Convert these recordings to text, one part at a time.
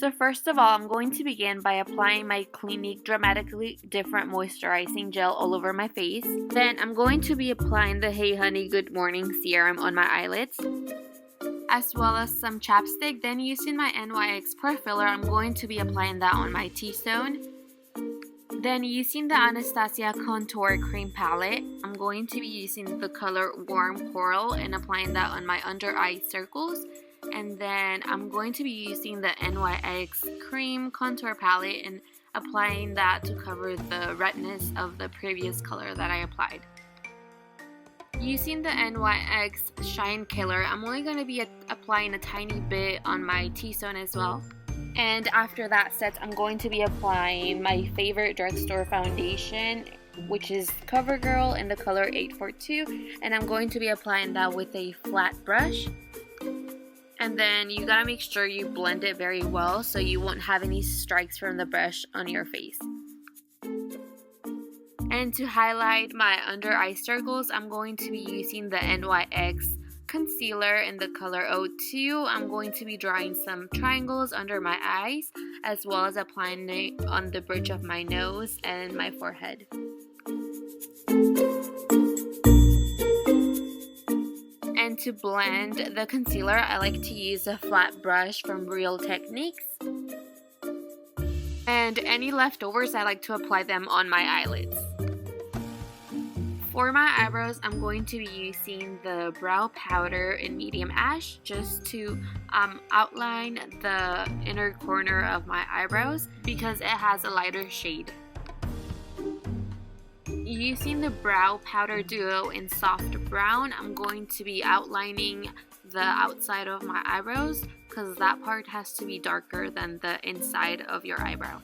So first of all, I'm going to begin by applying my Clinique Dramatically Different Moisturizing Gel all over my face. Then I'm going to be applying the Hey Honey Good Morning Serum on my eyelids, as well as some chapstick. Then using my NYX Pore Filler, I'm going to be applying that on my T-zone. Then using the Anastasia Contour Cream Palette, I'm going to be using the color Warm Coral and applying that on my under eye circles. And then I'm going to be using the NYX Cream Contour Palette and applying that to cover the redness of the previous color that I applied. Using the NYX Shine Killer, I'm only going to be applying a tiny bit on my T-zone as well. And after that set, I'm going to be applying my favorite drugstore foundation, which is CoverGirl in the color 842, and I'm going to be applying that with a flat brush. And then you gotta make sure you blend it very well so you won't have any strikes from the brush on your face. And to highlight my under eye circles, I'm going to be using the NYX concealer in the color 02. I'm going to be drawing some triangles under my eyes, as well as applying it on the bridge of my nose and my forehead. And to blend the concealer, I like to use a flat brush from Real Techniques. And any leftovers, I like to apply them on my eyelids. For my eyebrows, I'm going to be using the brow powder in medium ash just to outline the inner corner of my eyebrows because it has a lighter shade. Using the brow powder duo in soft brown, I'm going to be outlining the outside of my eyebrows because that part has to be darker than the inside of your eyebrow.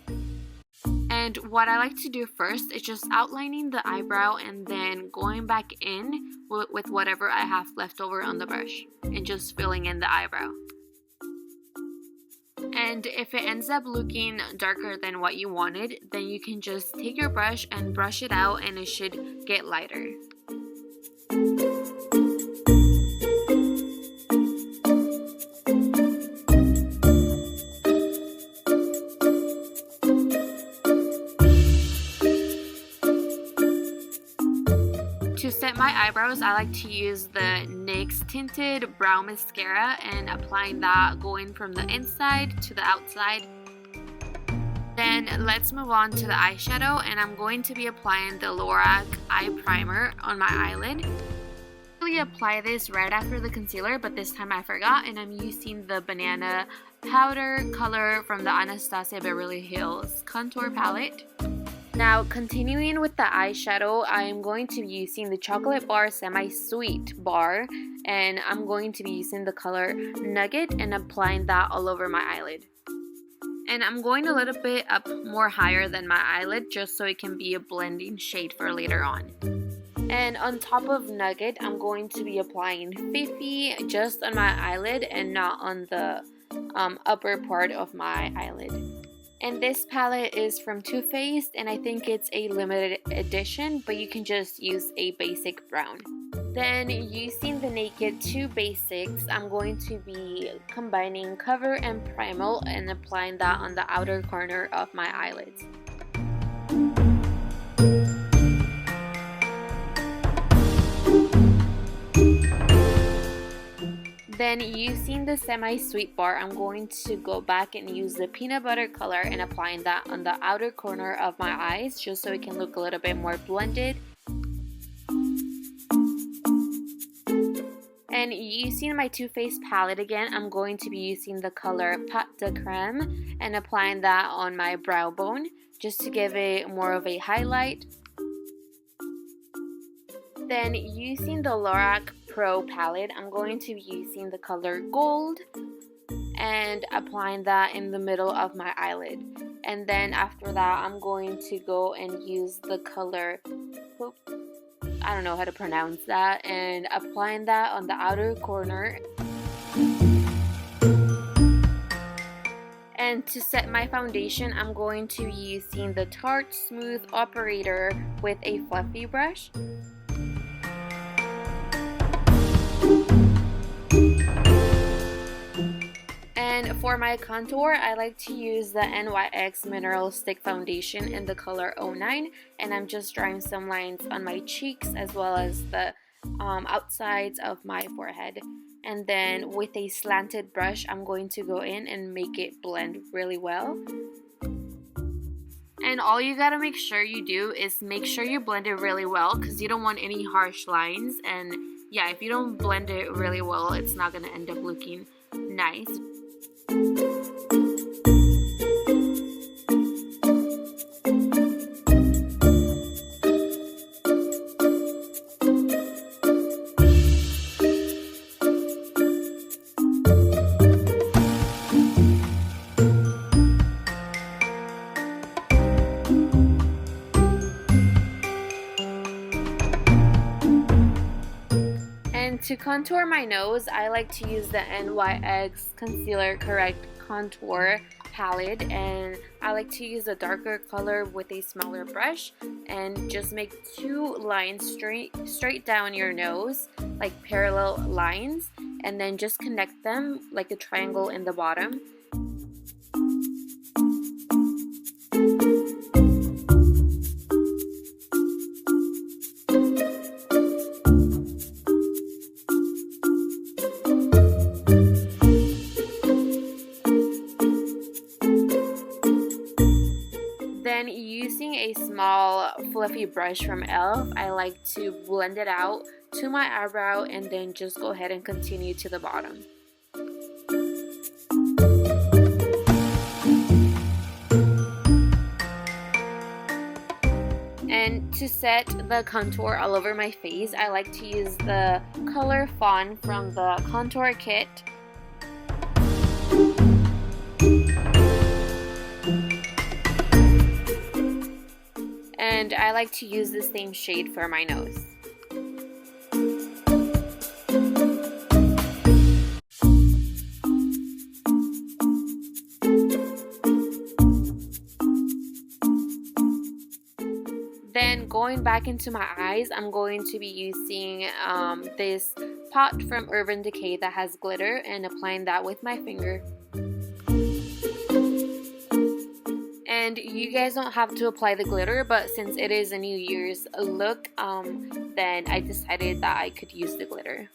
And what I like to do first is just outlining the eyebrow and then going back in with whatever I have left over on the brush and just filling in the eyebrow. And if it ends up looking darker than what you wanted, then you can just take your brush and brush it out and it should get lighter. To set my eyebrows, I like to use the NYX Tinted Brow Mascara and applying that going from the inside to the outside. Then let's move on to the eyeshadow, and I'm going to be applying the Lorac Eye Primer on my eyelid. I usually apply this right after the concealer, but this time I forgot, and I'm using the Banana Powder color from the Anastasia Beverly Hills Contour Palette. Now, continuing with the eyeshadow, I am going to be using the Chocolate Bar Semi-Sweet Bar, and I'm going to be using the color Nugget and applying that all over my eyelid. And I'm going a little bit up more higher than my eyelid just so it can be a blending shade for later on. And on top of Nugget, I'm going to be applying Fifi just on my eyelid and not on the upper part of my eyelid. And this palette is from Too Faced, and I think it's a limited edition, but you can just use a basic brown. Then using the Naked 2 Basics, I'm going to be combining Cover and Primal and applying that on the outer corner of my eyelids. Then using the Semi-Sweet Bar, I'm going to go back and use the Peanut Butter color and applying that on the outer corner of my eyes just so it can look a little bit more blended. And using my Too Faced palette again, I'm going to be using the color Pâte de Crème and applying that on my brow bone just to give it more of a highlight. Then using the Lorac Pro palette, I'm going to be using the color Gold and applying that in the middle of my eyelid. And then after that, I'm going to go and use the color, I don't know how to pronounce that, and applying that on the outer corner. And to set my foundation, I'm going to be using the Tarte Smooth Operator with a fluffy brush. And for my contour, I like to use the NYX Mineral Stick Foundation in the color 09, and I'm just drawing some lines on my cheeks as well as the outsides of my forehead. And then with a slanted brush, I'm going to go in and make it blend really well. And all you gotta make sure you do is make sure you blend it really well, because you don't want any harsh lines. And yeah, if you don't blend it really well, it's not gonna end up looking nice. To contour my nose, I like to use the NYX Concealer Correct Contour palette, and I like to use a darker color with a smaller brush and just make 2 lines straight down your nose, like parallel lines, and then just connect them like a triangle in the bottom. Then using a small fluffy brush from e.l.f., I like to blend it out to my eyebrow and then just go ahead and continue to the bottom. And to set the contour all over my face, I like to use the color Fawn from the contour kit. And I like to use the same shade for my nose. Then going back into my eyes, I'm going to be using this pot from Urban Decay that has glitter and applying that with my finger. And you guys don't have to apply the glitter, but since it is a New Year's look, then I decided that I could use the glitter.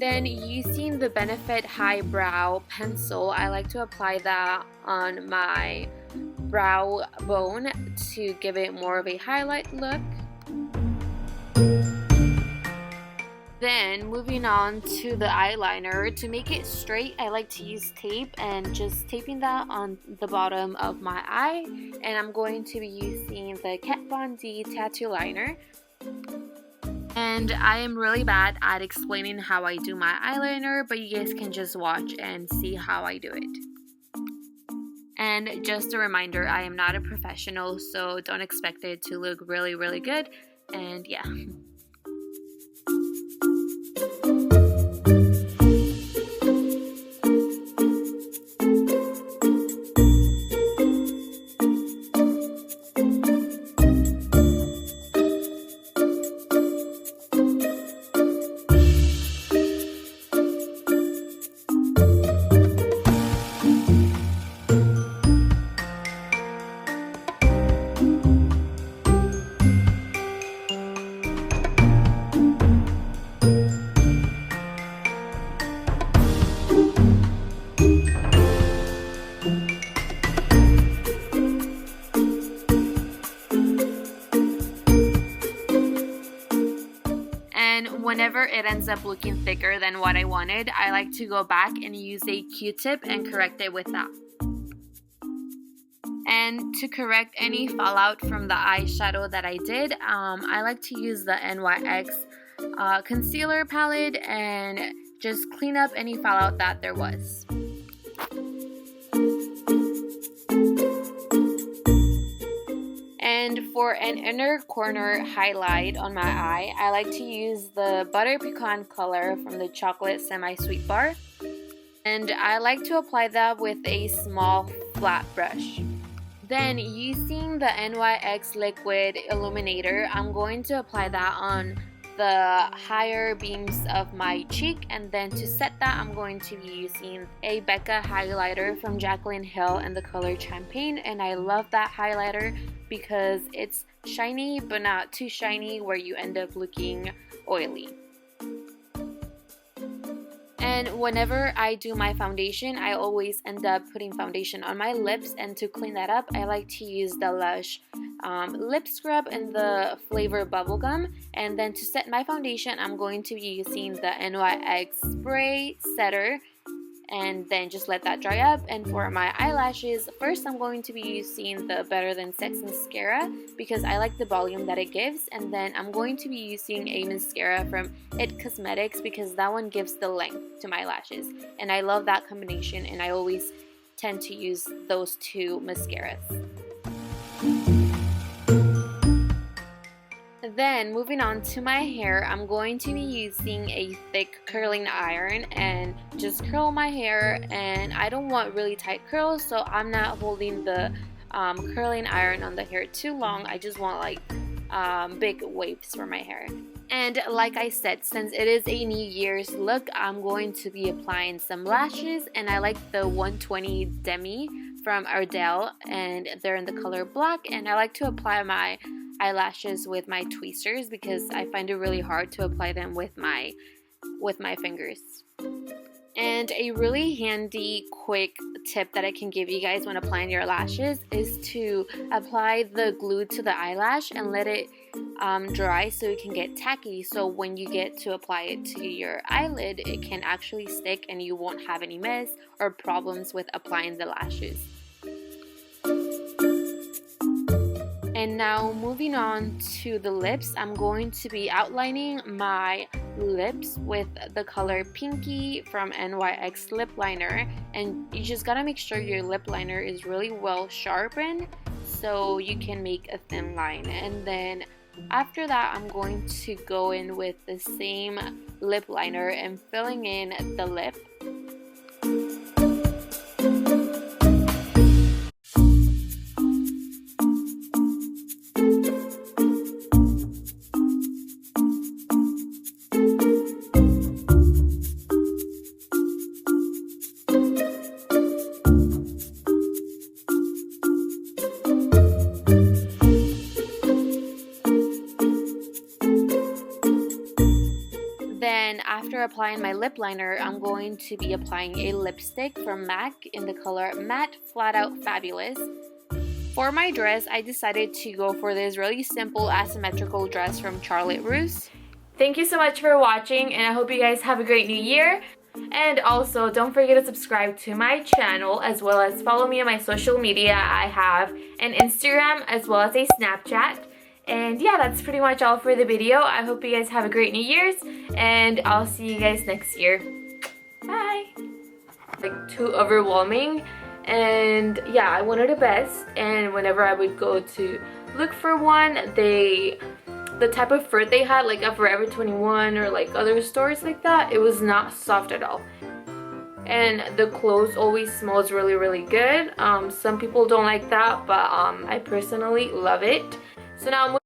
Then using the Benefit High Brow Pencil, I like to apply that on my brow bone to give it more of a highlight look. Then moving on to the eyeliner, to make it straight, I like to use tape and just taping that on the bottom of my eye. And I'm going to be using the Kat Von D Tattoo Liner. And I am really bad at explaining how I do my eyeliner, but you guys can just watch and see how I do it. And just a reminder, I am not a professional, so don't expect it to look really, really good. And yeah. Whenever it ends up looking thicker than what I wanted, I like to go back and use a Q-tip and correct it with that. And to correct any fallout from the eyeshadow that I did, I like to use the NYX concealer palette and just clean up any fallout that there was. And for an inner corner highlight on my eye, I like to use the Butter Pecan color from the Chocolate Semi-Sweet Bar. And I like to apply that with a small flat brush. Then using the NYX Liquid Illuminator, I'm going to apply that on the higher beams of my cheek, and then to set that I'm going to be using a Becca highlighter from Jaclyn Hill in the color Champagne. And I love that highlighter because it's shiny but not too shiny where you end up looking oily. And whenever I do my foundation, I always end up putting foundation on my lips, and to clean that up, I like to use the Lush lip scrub in the flavor Bubblegum. And then to set my foundation, I'm going to be using the NYX spray setter, and then just let that dry up. And for my eyelashes, first I'm going to be using the Better Than Sex mascara because I like the volume that it gives, and then I'm going to be using a mascara from IT Cosmetics because that one gives the length to my lashes, and I love that combination, and I always tend to use those two mascaras. Then moving on to my hair, I'm going to be using a thick curling iron and just curl my hair, and I don't want really tight curls, so I'm not holding the curling iron on the hair too long. I just want like big waves for my hair. And like I said, since it is a New Year's look, I'm going to be applying some lashes, and I like the 120 Demi from Ardell, and they're in the color black, and I like to apply my eyelashes with my tweezers because I find it really hard to apply them with my fingers. And a really handy quick tip that I can give you guys when applying your lashes is to apply the glue to the eyelash and let it dry so it can get tacky, so when you get to apply it to your eyelid, it can actually stick and you won't have any mess or problems with applying the lashes. And now moving on to the lips, I'm going to be outlining my lips with the color Pinky from NYX lip liner, and you just gotta make sure your lip liner is really well sharpened so you can make a thin line. And then after that, I'm going to go in with the same lip liner and filling in the lip. Then after applying my lip liner, I'm going to be applying a lipstick from MAC in the color Matte Flat Out Fabulous. For my dress, I decided to go for this really simple asymmetrical dress from Charlotte Russe. Thank you so much for watching, and I hope you guys have a great new year. And also, don't forget to subscribe to my channel as well as follow me on my social media. I have an Instagram as well as a Snapchat. And yeah, that's pretty much all for the video. I hope you guys have a great New Year's, and I'll see you guys next year. Bye! Like, too overwhelming, and yeah, I wanted a vest, and whenever I would go to look for one, the type of fur they had, like a Forever 21 or like other stores like that, it was not soft at all. And the clothes always smells really, really good. Some people don't like that, but I personally love it. So now